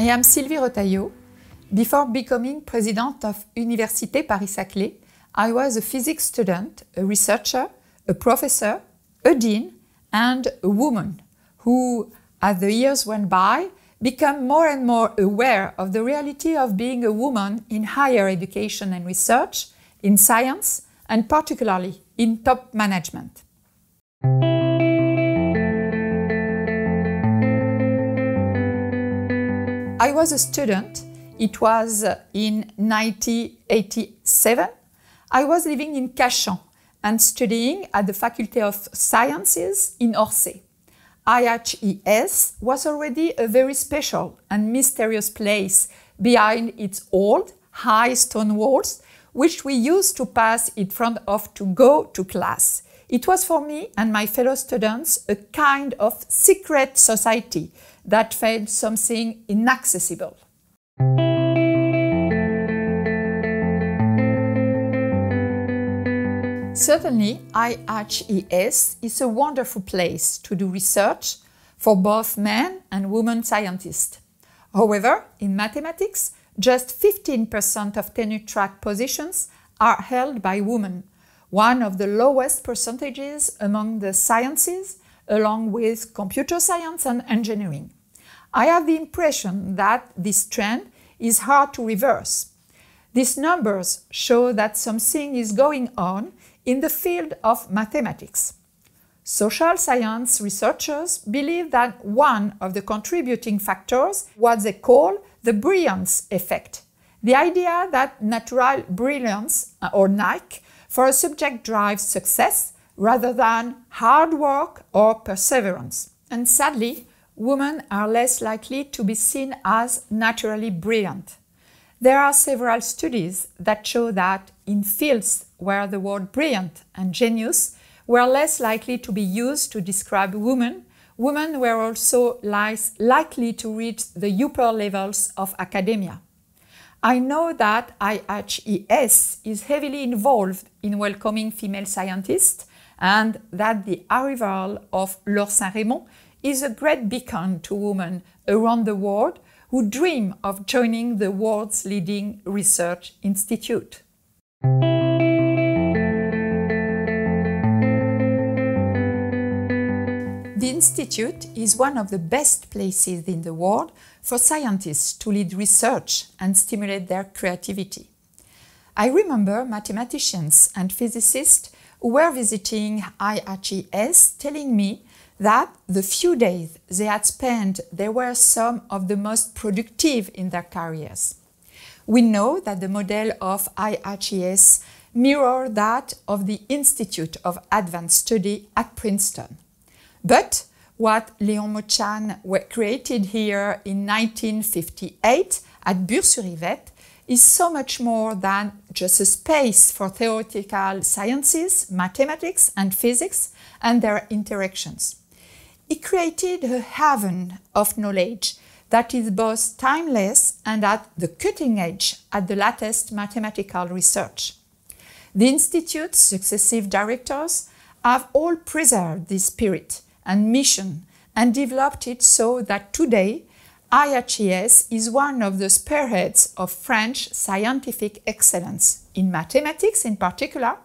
am Sylvie Retailleau. Before becoming president of Université Paris-Saclay, I was a physics student, a researcher, a professor, a dean, and a woman who, as the years went by, became more and more aware of the reality of being a woman in higher education and research, in science, and particularly in top management. I was a student. It was in 1987. I was living in Cachan and studying at the Faculty of Sciences in Orsay. IHES was already a very special and mysterious place behind its old, high stone walls, which we used to pass in front of to go to class. It was for me and my fellow students a kind of secret society that felt something inaccessible. Certainly, IHES is a wonderful place to do research for both men and women scientists. However, in mathematics, just 15% of tenure-track positions are held by women, one of the lowest percentages among the sciences, along with computer science and engineering. I have the impression that this trend is hard to reverse. These numbers show that something is going on in the field of mathematics. Social science researchers believe that one of the contributing factors, what they call the brilliance effect, the idea that natural brilliance, or knack, for a subject drives success rather than hard work or perseverance. And sadly, women are less likely to be seen as naturally brilliant. There are several studies that show that in fields where the word brilliant and genius were less likely to be used to describe women, women were also less likely to reach the upper levels of academia. I know that IHES is heavily involved in welcoming female scientists and that the arrival of Laure Saint-Raymond is a great beacon to women around the world who dream of joining the world's leading research institute. The institute is one of the best places in the world for scientists to lead research and stimulate their creativity. I remember mathematicians and physicists who were visiting IHES telling me that the few days they had spent there were some of the most productive in their careers. We know that the model of IHES mirrored that of the Institute of Advanced Study at Princeton. But what Léon Mochan created here in 1958 at Bure-sur-Yvette is so much more than just a space for theoretical sciences, mathematics and physics and their interactions. He created a haven of knowledge that is both timeless and at the cutting edge at the latest mathematical research. The Institute's successive directors have all preserved this spirit and mission and developed it so that today IHES is one of the spearheads of French scientific excellence, in mathematics in particular,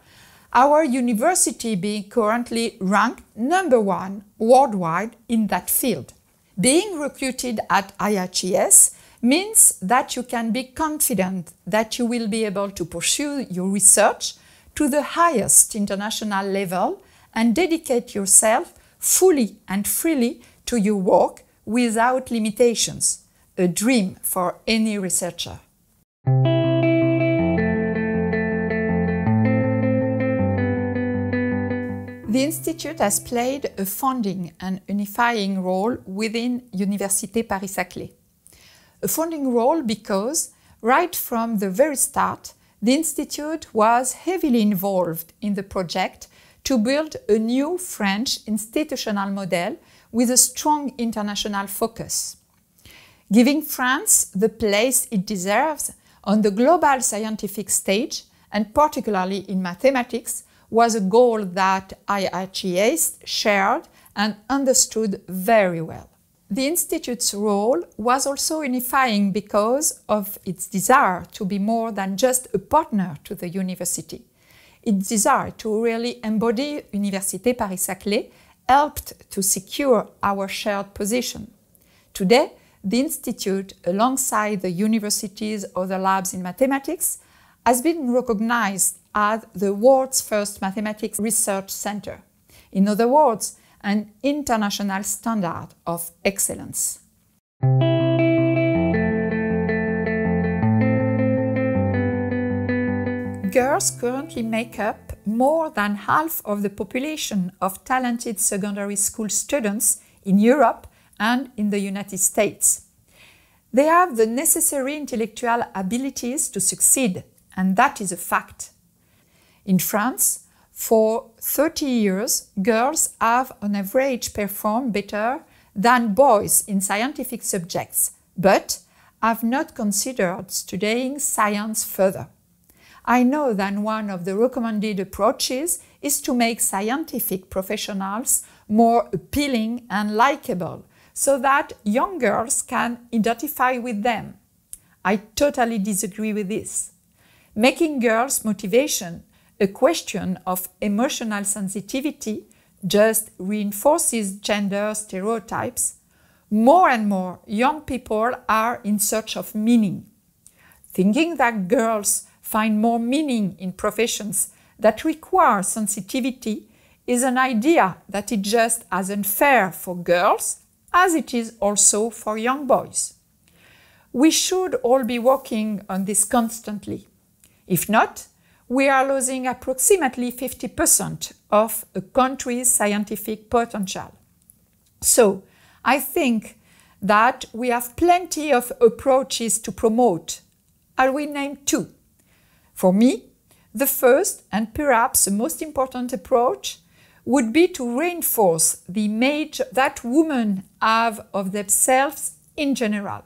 our university being currently ranked #1 worldwide in that field. Being recruited at IHES means that you can be confident that you will be able to pursue your research to the highest international level and dedicate yourself fully and freely to your work without limitations, a dream for any researcher. The Institute has played a founding and unifying role within Université Paris-Saclay. A founding role because, right from the very start, the Institute was heavily involved in the project to build a new French institutional model with a strong international focus. Giving France the place it deserves on the global scientific stage, and particularly in mathematics, was a goal that IHES shared and understood very well. The Institute's role was also unifying because of its desire to be more than just a partner to the university. Its desire to really embody Université Paris-Saclay helped to secure our shared position. Today, the Institute, alongside the university's other labs in mathematics, has been recognized as the world's first mathematics research center. In other words, an international standard of excellence. Girls currently make up more than half of the population of talented secondary school students in Europe and in the United States. They have the necessary intellectual abilities to succeed, and that is a fact. In France, for 30 years, girls have on average performed better than boys in scientific subjects, but have not considered studying science further. I know that one of the recommended approaches is to make scientific professionals more appealing and likable, so that young girls can identify with them. I totally disagree with this. Making girls' motivation a question of emotional sensitivity just reinforces gender stereotypes. More and more young people are in search of meaning. Thinking that girls find more meaning in professions that require sensitivity is an idea that is just as unfair for girls as it is also for young boys. We should all be working on this constantly. If not, we are losing approximately 50% of a country's scientific potential. So, I think that we have plenty of approaches to promote. I will name two. For me, the first and perhaps the most important approach would be to reinforce the image that women have of themselves in general.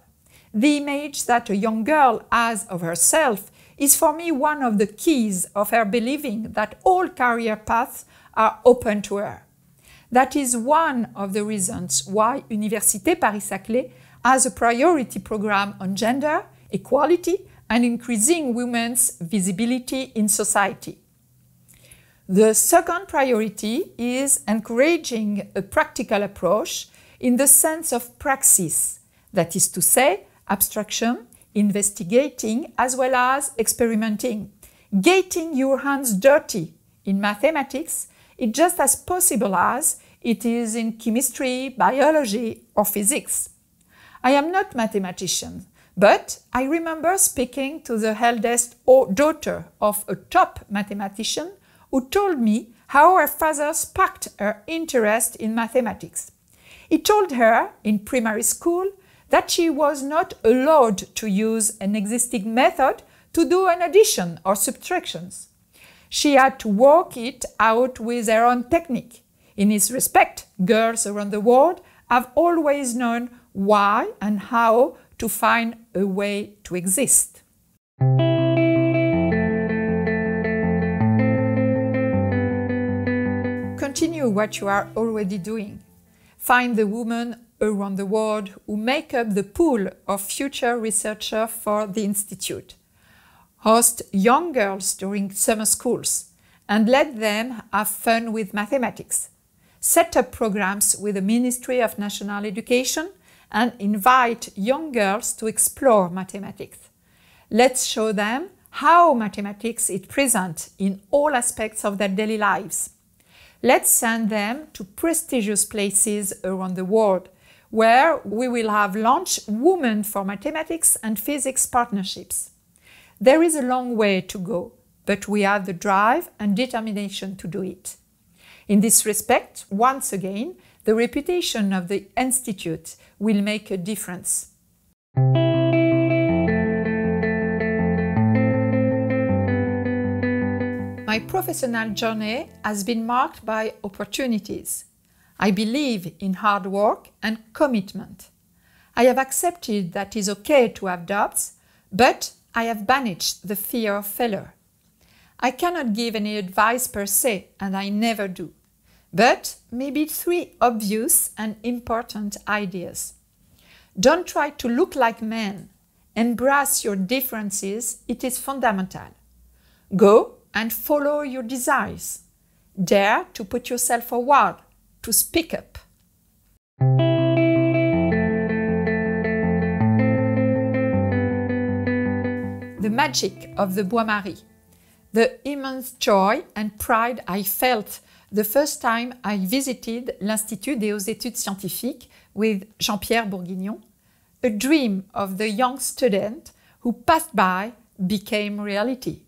The image that a young girl has of herself is for me one of the keys of her believing that all career paths are open to her. That is one of the reasons why Université Paris-Saclay has a priority program on gender, equality, and increasing women's visibility in society. The second priority is encouraging a practical approach in the sense of praxis, that is to say, abstraction, investigating as well as experimenting. Getting your hands dirty in mathematics is just as possible as it is in chemistry, biology, or physics. I am not a mathematician, but I remember speaking to the eldest daughter of a top mathematician who told me how her father sparked her interest in mathematics. He told her in primary school that she was not allowed to use an existing method to do an addition or subtractions. She had to work it out with her own technique. In this respect, girls around the world have always known why and how to find a way to exist. Continue what you are already doing. Find the women around the world who make up the pool of future researchers for the Institute. Host young girls during summer schools and let them have fun with mathematics. Set up programs with the Ministry of National Education and invite young girls to explore mathematics. Let's show them how mathematics is present in all aspects of their daily lives. Let's send them to prestigious places around the world where we will have launched Women for Mathematics and Physics partnerships. There is a long way to go, but we have the drive and determination to do it. In this respect, once again, the reputation of the Institute will make a difference. My professional journey has been marked by opportunities. I believe in hard work and commitment. I have accepted that it is okay to have doubts, but I have banished the fear of failure. I cannot give any advice per se, and I never do. but maybe 3 obvious and important ideas. Don't try to look like men. Embrace your differences, it is fundamental. Go and follow your desires. Dare to put yourself forward, to speak up. The magic of the Bois Marie. The immense joy and pride I felt the first time I visited l'Institut des Hautes Études Scientifiques with Jean-Pierre Bourguignon, a dream of the young student who passed by became reality.